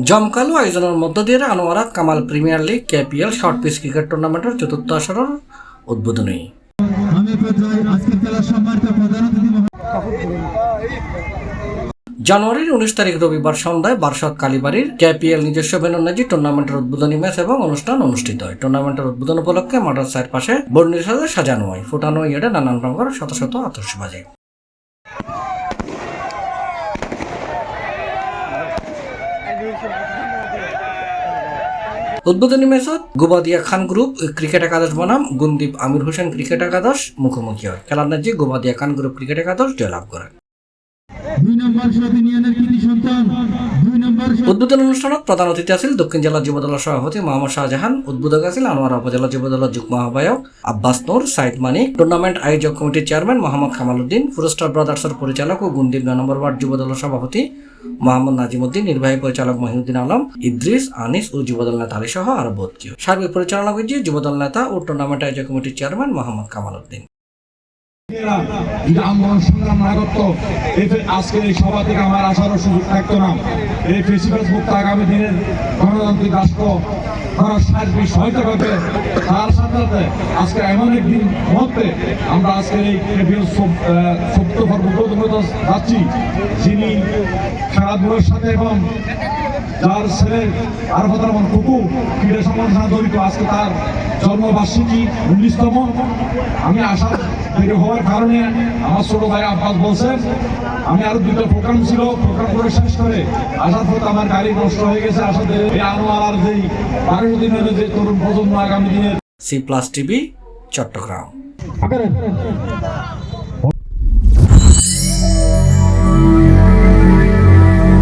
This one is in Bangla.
জমকালো আয়োজনের মধ্য দিয়ে Anwarat Kamal premier league KPL short pitch cricket টুর্নামেন্টের চতুর্থ আসরের উদ্বোধনী। জানুয়ারির 19 তারিখ রবিবার সন্ধ্যায় বারসাত কালীবাড়ির কেপিএল নিজস্ব ভেন্যু টুর্নামেন্টের উদ্বোধনী ম্যাচ এবং অনুষ্ঠান অনুষ্ঠিত হয়। টুর্নামেন্টের উদ্বোধন উপলক্ষে মাঠের চারপাশে বর্ণিল সাজে সাজানো হয়, ফুটানো ইয়েডে নানান রঙের শত শত আতশবাজি। উদ্বোধনী ম্যাচত গোবাদিয়া খান গ্রুপ ক্রিকেট একাদশ বনাম গুনদীপ আমির হোসেন ক্রিকেট একাদশ মুখোমুখি হয়। খেলার ন্যায্যে গোবাদিয়া খান গ্রুপ ক্রিকেট একাদশ জয়লাভ করে। উদ্বোধন অনুষ্ঠানত প্রধান অতিথি আছিল দক্ষিণ জেলা যুবদলের সভাপতি মোহাম্মদ শাহজাহান। উদ্বোধক আছিল আনোয়ারা উপজেলা যুবদলের যুগ্ম আহ্বায়ক আব্বাস নূর, সাইদ মানিক, টুর্নামেন্ট আয়োজক কমিটির চেয়ারম্যান মোহাম্মদ কামাল উদ্দিন, ফুরস্টার ব্রাদার্সের পরিচালক ও গুনদীপ 9 নম্বর ওয়ার্ড যুবদলের সভাপতি মোহাম্মদ নাজিমউদ্দিন, নির্বাহী পরিচালক মহিউদ্দিন আলম, ইদ্রিস, আনিস ও যুবদল নেতা আলী সহ আরো বহুত কেউ। সার্বিক পরিচালনা করছে যুবদল নেতা ও টুর্নামেন্ট আয়োজক কমিটির চেয়ারম্যান মোহাম্মদ কামাল উদ্দিন। আন্দোলন সংগ্রাম না করতো, আজকের এই সভা থেকে আমার আসারও সুযোগ থাকতো না। এই ফেসিবাস মুক্ত আগামী দিনের গণতান্ত্রিক রাষ্ট্র সার্বিক সহায়তা করবে। তার সাথে সাথে আজকে এমন একদিন মুহূর্তে আমরা আজকের এই সত্য পর্ব যাচ্ছি, যিনি খেলাধুলার সাথে এবং যার ছেলে আর রহমান কুকু ক্রীড়া সংগঠন জড়িত, আজকে তার জন্মবার্ষিকী 19তম। আমি আশা বের হওয়ার কারণে আমার ছোট ভাই আব্বাস বলছেন আমি আরো 2টা প্রোগ্রাম ছিল, প্রোগ্রাম করে শেষ করে আসার পর আমার গাড়ি নষ্ট হয়ে গেছে। আসাতে এই আনোয়ারার যেই 12 দিনের যে তরুণ প্রজন্ম আগামী দিনের। C+ TV Chittagong.